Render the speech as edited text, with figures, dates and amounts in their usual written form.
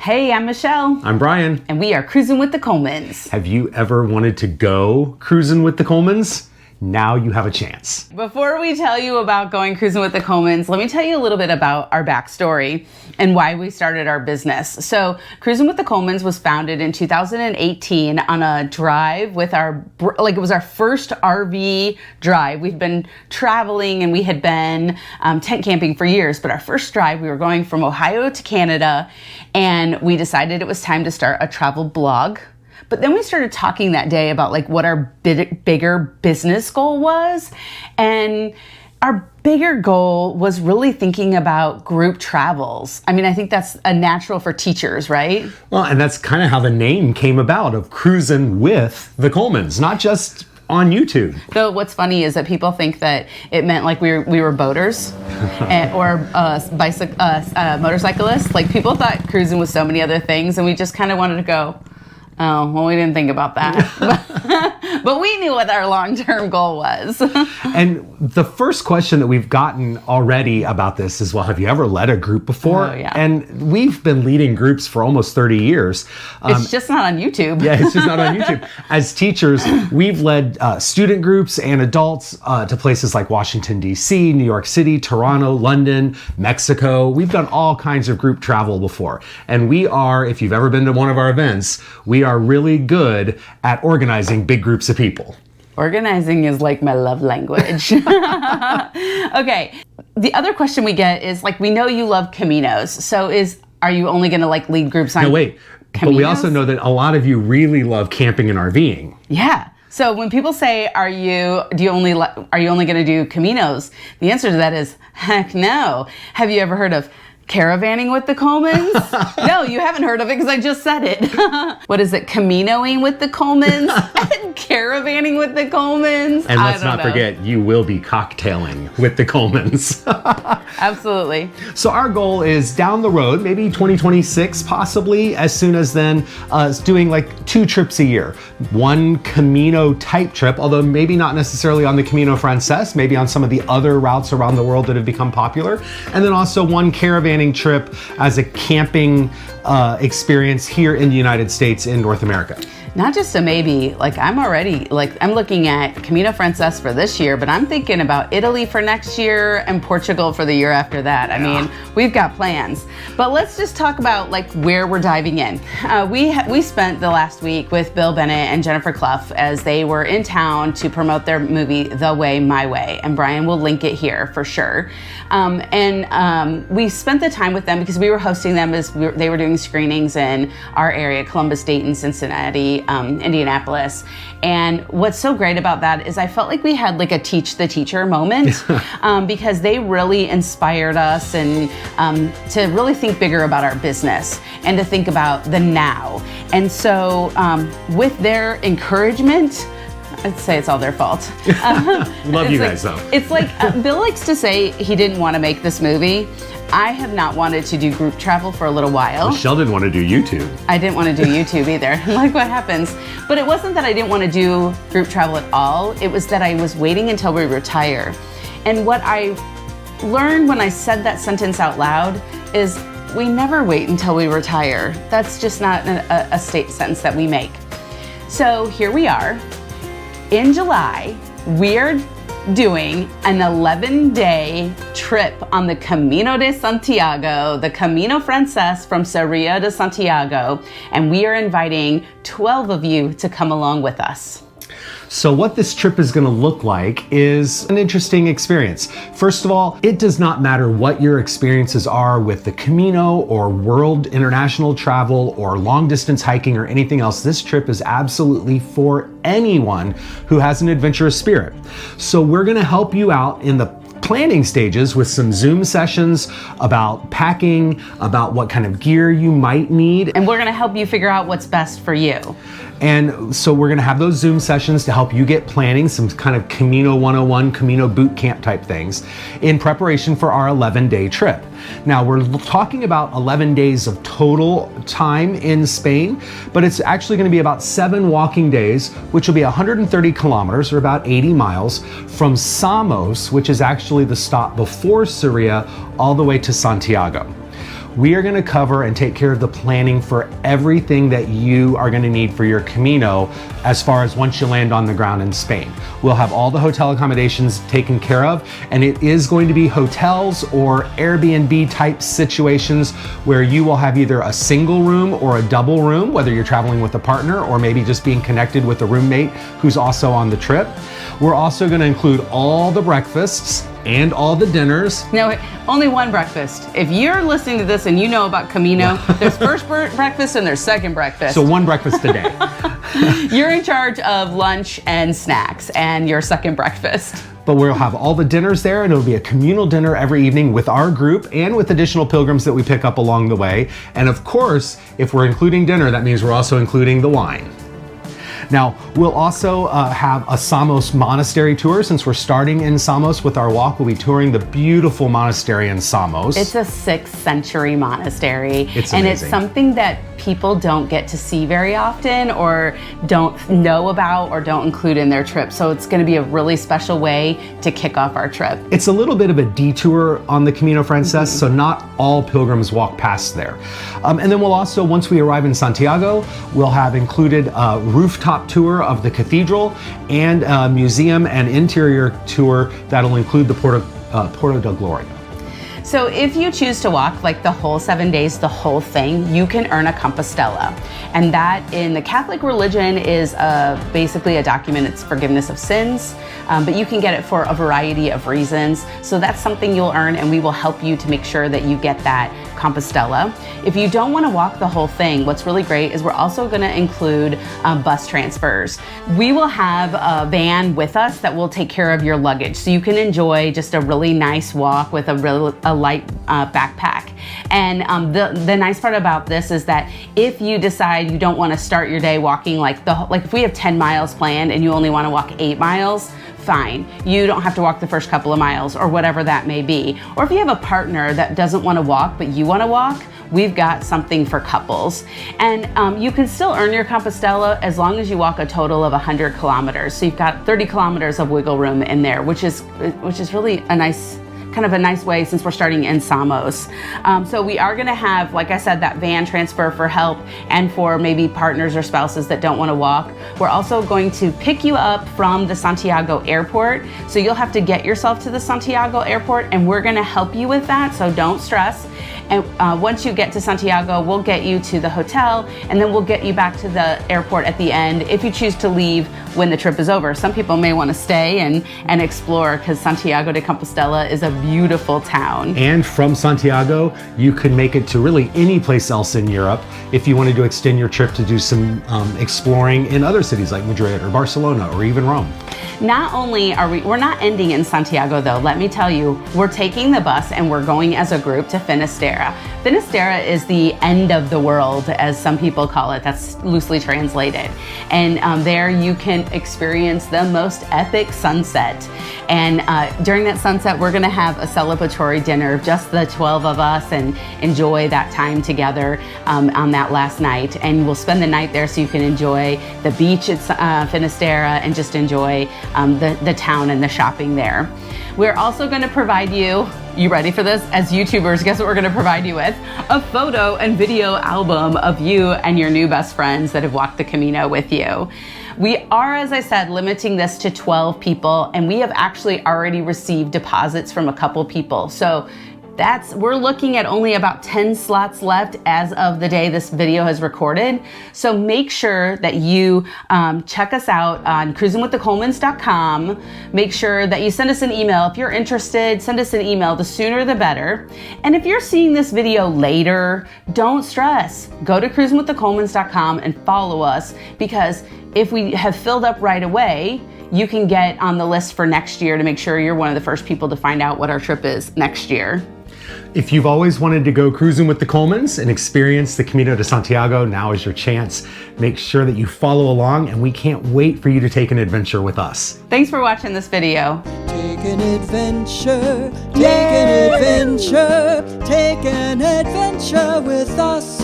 Hey, I'm Michelle. I'm Brian. And we are Cruisin' with the Colemans. Have you ever wanted to go cruising with the Colemans? Now you have a chance. Before we tell you about going cruising with the Colemans, let me tell you a little bit about our backstory and why we started our business. So Cruisin' with the Colemans was founded in 2018 on a drive with it was our first RV drive. We've been traveling and we had been tent camping for years, but our first drive, we were going from Ohio to Canada, and we decided it was time to start a travel blog. But then we started talking that day about what our bigger business goal was. And our bigger goal was really thinking about group travels. I mean, I think that's a natural for teachers, right? Well, and that's kind of how the name came about, of Cruisin' with the Colemans, not just on YouTube. Though what's funny is that people think that it meant we were boaters or motorcyclists. Like, people thought cruising was so many other things, and we just kind of wanted to go, oh, well, we didn't think about that. But we knew what our long-term goal was. And the first question that we've gotten already about this is, well, have you ever led a group before? Oh, yeah. And we've been leading groups for almost 30 years. It's just not on YouTube. Yeah, it's just not on YouTube. As teachers, we've led student groups and adults to places like Washington, D.C., New York City, Toronto, London, Mexico. We've done all kinds of group travel before. And we are, if you've ever been to one of our events, we are really good at organizing big groups of people. Organizing is like my love language. Okay. The other question we get is, we know you love Caminos. So are you only going to lead groups on No, wait. Caminos? But we also know that a lot of you really love camping and RVing. Yeah. So when people say, are you only going to do Caminos? The answer to that is, heck no. Have you ever heard of caravanning with the Colemans? No, you haven't heard of it because I just said it. What is it? Caminoing with the Colemans? Caravanning with the Colemans? And let's not forget, you will be cocktailing with the Colemans. Absolutely. So our goal is down the road, maybe 2026, possibly, as soon as then, doing 2 trips a year. One Camino type trip, although maybe not necessarily on the Camino Frances, maybe on some of the other routes around the world that have become popular. And then also one caravanning trip as a camping experience here in the United States, in North America. Not just a maybe, I'm already, I'm looking at Camino Frances for this year, but I'm thinking about Italy for next year and Portugal for the year after that. I mean, we've got plans. But let's just talk about where we're diving in. We spent the last week with Bill Bennett and Jennifer Clough as they were in town to promote their movie, The Way, My Way. And Brian will link it here for sure. We spent the time with them because we were hosting them as they were doing screenings in our area, Columbus, Dayton, Cincinnati, Indianapolis. And what's so great about that is I felt like we had a teach the teacher moment because they really inspired us and to really think bigger about our business and to think about the now. And so with their encouragement, I'd say it's all their fault. Love you guys, though. It's Bill likes to say he didn't want to make this movie. I have not wanted to do group travel for a little while. Michelle didn't want to do YouTube. I didn't want to do YouTube either. What happens? But it wasn't that I didn't want to do group travel at all. It was that I was waiting until we retire. And what I learned when I said that sentence out loud is we never wait until we retire. That's just not a sentence that we make. So here we are. In July, we're doing an 11-day trip on the Camino de Santiago, the Camino Frances from Sarria to Santiago, and we are inviting 12 of you to come along with us. So what this trip is going to look like is an interesting experience. First of all, it does not matter what your experiences are with the Camino or world international travel or long distance hiking or anything else. This trip is absolutely for anyone who has an adventurous spirit. So we're going to help you out in the planning stages with some Zoom sessions about packing, about what kind of gear you might need. And we're going to help you figure out what's best for you. And so we're going to have those Zoom sessions to help you get planning, some kind of Camino 101, Camino boot camp type things in preparation for our 11-day trip. Now, we're talking about 11 days of total time in Spain, but it's actually going to be about 7 walking days, which will be 130 kilometers or about 80 miles from Samos, which is actually the stop before Sarria, all the way to Santiago. we are going to cover and take care of the planning for everything that you are going to need for your Camino as far as once you land on the ground in Spain. We'll have all the hotel accommodations taken care of, and it is going to be hotels or Airbnb type situations where you will have either a single room or a double room, whether you're traveling with a partner or maybe just being connected with a roommate who's also on the trip. We're also going to include all the breakfasts and all the dinners. No, only one breakfast. If you're listening to this and you know about Camino, there's first breakfast and there's second breakfast. So one breakfast a day. You're in charge of lunch and snacks and your second breakfast. But we'll have all the dinners there, and it'll be a communal dinner every evening with our group and with additional pilgrims that we pick up along the way. And of course, if we're including dinner, that means we're also including the wine. Now, we'll also have a Samos monastery tour. Since we're starting in Samos with our walk, we'll be touring the beautiful monastery in Samos. It's a 6th century monastery. It's and amazing. It's something that people don't get to see very often or don't know about or don't include in their trip. So it's going to be a really special way to kick off our trip. It's a little bit of a detour on the Camino Frances, so not all pilgrims walk past there. And then we'll also, once we arrive in Santiago, we'll have included a rooftop tour of the cathedral and a museum and interior tour that'll include the Porto de Gloria. So if you choose to walk like the whole 7 days, the whole thing, you can earn a Compostela. And that in the Catholic religion is basically a document. It's forgiveness of sins, but you can get it for a variety of reasons. So that's something you'll earn, and we will help you to make sure that you get that Compostela. If you don't want to walk the whole thing, what's really great is we're also going to include bus transfers. We will have a van with us that will take care of your luggage, so you can enjoy just a really nice walk with a light backpack. And the nice part about this is that if you decide you don't want to start your day walking like if we have 10 miles planned and you only want to walk 8 miles, fine. You don't have to walk the first couple of miles or whatever that may be. Or if you have a partner that doesn't want to walk but you want to walk, we've got something for couples. And you can still earn your Compostela as long as you walk a total of 100 kilometers. So you've got 30 kilometers of wiggle room in there, which is really a nice way since we're starting in Samos. So we are gonna have, like I said, that van transfer for help and for maybe partners or spouses that don't wanna walk. We're also going to pick you up from the Santiago airport. So you'll have to get yourself to the Santiago airport, and we're gonna help you with that, so don't stress. And once you get to Santiago, we'll get you to the hotel, and then we'll get you back to the airport at the end if you choose to leave when the trip is over. Some people may want to stay and explore, because Santiago de Compostela is a beautiful town. And from Santiago, you can make it to really any place else in Europe if you wanted to extend your trip to do some exploring in other cities like Madrid or Barcelona or even Rome. Not only we're not ending in Santiago though, let me tell you, we're taking the bus and we're going as a group to Finisterre. Finisterre is the end of the world, as some people call it. That's loosely translated. And there you can experience the most epic sunset. And during that sunset, we're gonna have a celebratory dinner, just the 12 of us, and enjoy that time together on that last night. And we'll spend the night there so you can enjoy the beach at Finisterre and just enjoy the town and the shopping there. We're also gonna provide you ready for this? As YouTubers, guess what we're gonna provide you with? A photo and video album of you and your new best friends that have walked the Camino with you. We are, as I said, limiting this to 12 people, and we have actually already received deposits from a couple people. So we're looking at only about 10 slots left as of the day this video has recorded. So make sure that you check us out on cruisinwiththecolemans.com. Make sure that you send us an email. If you're interested, send us an email. The sooner the better. And if you're seeing this video later, don't stress. Go to cruisinwiththecolemans.com and follow us, because if we have filled up right away, you can get on the list for next year to make sure you're one of the first people to find out what our trip is next year. If you've always wanted to go cruising with the Colemans and experience the Camino de Santiago, now is your chance. Make sure that you follow along, and we can't wait for you to take an adventure with us. Thanks for watching this video. Take an adventure, take an adventure, take an adventure with us.